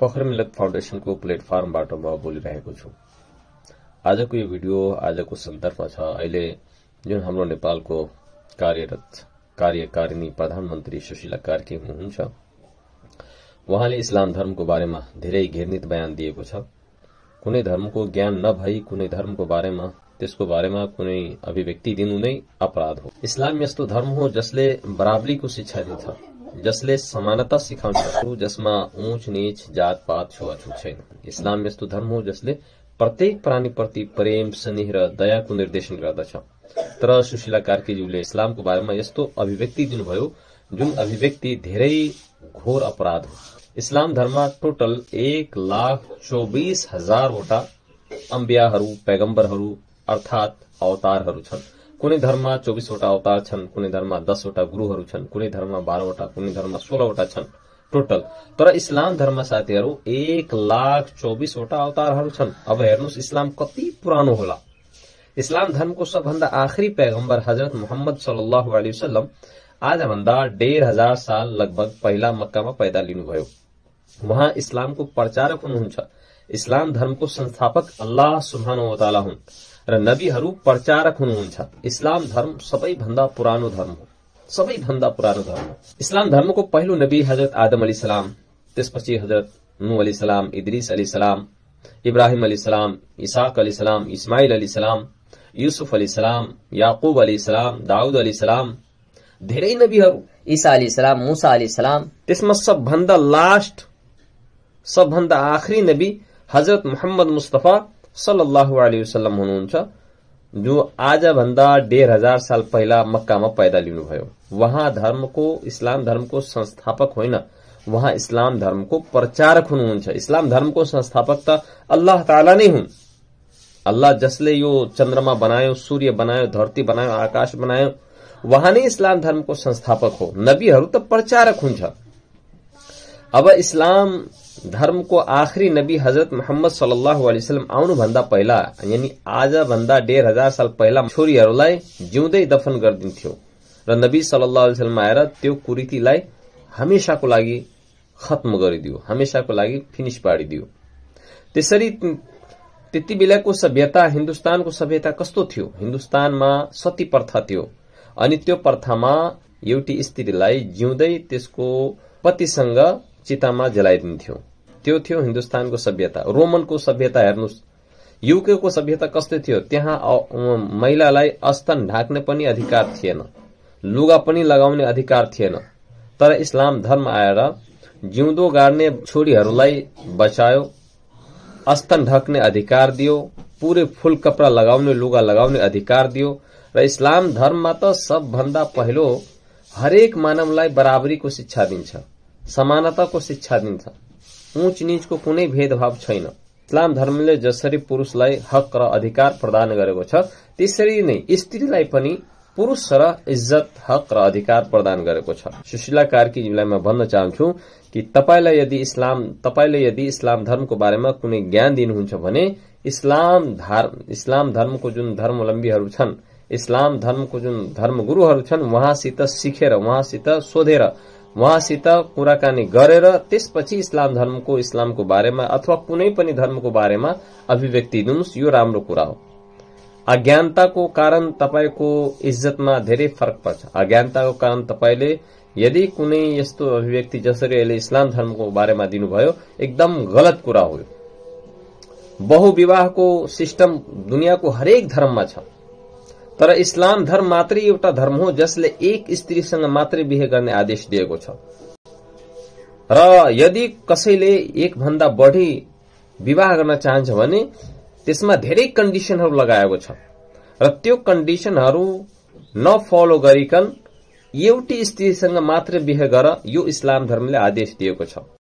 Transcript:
फखर मिलत फाउन्डेसनको प्लेटफर्मबाट म बोलिरहेको छु। आजको यो भिडियो आजको सन्दर्भमा छ अहिले जुन हाम्रो नेपालको कार्यरत कार्यकारिणी प्रधानमन्त्री सुशीला कार्की हुनुहुन्छ, उहाँले इस्लाम धर्मको बारेमा धेरै घृणित बयान दिएको छ। कुनै धर्मको ज्ञान नभई कुनै धर्मको बारेमा त्यसको बारेमा कुनै अभिव्यक्ति दिनु नै अपराध हो। इस्लाम यस्तो धर्म हो जसले बराबरीको शिक्षा दिन्छ, जसले समानता सिकाउँछ, जसमा ऊंच नीच जात पात छुवाछुत छैन। इस्लाम यस्तो धर्म हो जसले प्रत्येक प्राणीप्रति प्रेम स्नेह र दयाको निर्देशन गर्दछ। तर सुशीला कार्कीज्यूले इस्लामको बारेमा यस्तो अभिव्यक्ति दिनुभयो जुन अभिव्यक्ति धेरै घोर अपराध हो। इस्लाम धर्ममा टोटल 1,24,000 वटा अम्बियाहरू पैगम्बरहरू अर्थात अवतारहरू छन्। कुनै धर्ममा 24 वटा अवतार छन्, कुनै धर्ममा 10 वटा गुरुहरू छन्, कुनै धर्ममा 12 वटा, कुनै धर्ममा 16 वटा छन् टोटल। तर इस्लाम धर्म साथीहरू 1,24,000 वटा अवतारहरू छन्। अब हेर्नुस् इस्लाम कति पुरानो होला। इस्लाम धर्मको सबभन्दा आखिरी पैगम्बर हजरत मोहम्मद सल्लल्लाहु अलैहि वसल्लम आजभन्दा 1,500 साल लगभग पहिला मक्कामा पैदा लिनुभयो। उहाँ इस्लामको प्रचारक हुनुहुन्छ। इस्लाम धर्मको संस्थापक अल्लाह सुब्हानहु व तआला हुन् र नबीहरू प्रचारक हुनुहुन्छ। इस्लाम धर्म सबैभन्दा पुरानो धर्म हो, सबैभन्दा पुरानो धर्म हो। इस्लाम धर्मको पहिलो नबी हजरत आदम अलैहिस्सलाम, त्यसपछि हजरत नूह अलैहिस्सलाम, इद्रिस अलैहिस्सलाम, इब्राहिम अलैहिस्सलाम, इसाक अलैहिस्सलाम, इस्माइल अलैहिस्सलाम, युसुफ अलैहिस्सलाम, याकूब अलैहिस्सलाम, दाऊद अलैहिस्सलाम, धेरै नबीहरू, ईसा अलैहिस्सलाम, मूसा अलैहिस्सलाम। त्यसमा सबभन्दा लास्ट, सबभन्दा आखिरी नबी हजरत मोहम्मद मुस्तफा सल्लल्लाहु अलैहि वसल्लम हुनुहुन्छ, जो आजभन्दा 1,500 साल पहिला मक्कामा पैदा लिनुभयो। वहाँ धर्मको, इस्लाम धर्मको संस्थापक होइन, वहाँ इस्लाम धर्मको प्रचारक हुनुहुन्छ। इस्लाम धर्मको संस्थापक त अल्लाह ताला नै हुन्। अल्लाह जसले यो चन्द्रमा बनायो, सूर्य बनायो, धरती बनायो, आकाश बनायो, वहाँ नै इस्लाम धर्मको संस्थापक हो। नबीहरू त प्रचारक हुन्छ। अब इस्लाम धर्मको आखिरी नबी हजरत मोहम्मद सल्लल्लाहु अलैहि वसल्लम आउनुभन्दा पहिला, यानी आजभन्दा 1,500 साल पहिला छोरीहरूलाई जिउँदै दफन गरिदिन्थ्यो र नबी सल्लल्लाहु अलैहि वसल्लम आएर त्यो कुरीतिलाई हमेशाको लागि खत्म गरिदियो, हमेशाको लागि फिनिश पारिदियो। त्यसरी त्यति बेलाको सभ्यता, हिन्दुस्तानको सभ्यता कस्तो थियो? हिन्दुस्तानमा सती प्रथा थियो अनि त्यो प्रथामा एउटी स्त्रीलाई जिउँदै त्यसको पतिसँग चितामा जलाइदिन्थ्यो। त्यो थियो हिन्दुस्तानको सभ्यता। रोमनको सभ्यता हेर्नुस्, युकेको सभ्यता कस्तो थियो? त्यहाँ महिलालाई अस्तन ढाक्ने पनि अधिकार थिएन, लुगा पनि लगाउने अधिकार थिएन। तर इस्लाम धर्म आएर जिउँदो गाड्ने छोरीहरूलाई बचायो, अस्तन ढक्ने अधिकार दियो, पूरे फुल कपडा लगाउने, लुगा लगाउने अधिकार दियो। र इस्लाम धर्ममा त सबभन्दा पहिलो हरेक मानवलाई बराबरीको शिक्षा दिन्छ, समानताको शिक्षा दिन्छ, ऊंच नीचको कुनै भेदभाव छैन। इस्लाम धर्मले जसरी पुरुषलाई हक र अधिकार प्रदान गरेको छ, त्यसरी नै स्त्रीलाई पनि पुरुष र इज्जत, हक र अधिकार प्रदान गरेको छ। सुशीला कार्कीज्यूलाई म भन्न चाहन्छु कि तपाईले यदि इस्लाम धर्मको बारेमा कुनै ज्ञान दिनुहुन्छ भने इस्लाम धर्मको जुन धर्मावलम्बीहरू छन्, इस्लाम धर्मको जुन धर्मगुरुहरू छन्, उहाँसित सिकेर, उहाँसित सोधेर, उहाँसित कुराकानी गरेर त्यसपछि इस्लामको बारेमा अथवा कुनै पनि धर्मको बारेमा अभिव्यक्ति दिनुस्। यो राम्रो कुरा हो। अज्ञानताको कारण तपाईको इज्जतमा धेरै फरक पर्छ। अज्ञानताको कारण तपाईले यदि कुनै यस्तो अभिव्यक्ति जसरी अहिले इस्लाम धर्मको बारेमा दिनुभयो, एकदम गलत कुरा हो। बहुविवाहको सिस्टम दुनियाँको हरेक धर्ममा छ, तर इस्लाम धर्म मात्रै एउटा धर्म हो जसले एक स्त्रीसँग मात्रै बिहे गर्ने आदेश दिएको छ। र यदि कसैले एक भन्दा बढी विवाह गर्न चाहन्छ भने त्यसमा धेरै कन्डिसनहरू लगाएको छ र त्यो कन्डिसनहरू नफलो गरिकन एउटी स्त्रीसँग मात्रै बिहे गर, यो इस्लाम धर्मले आदेश दिएको छ।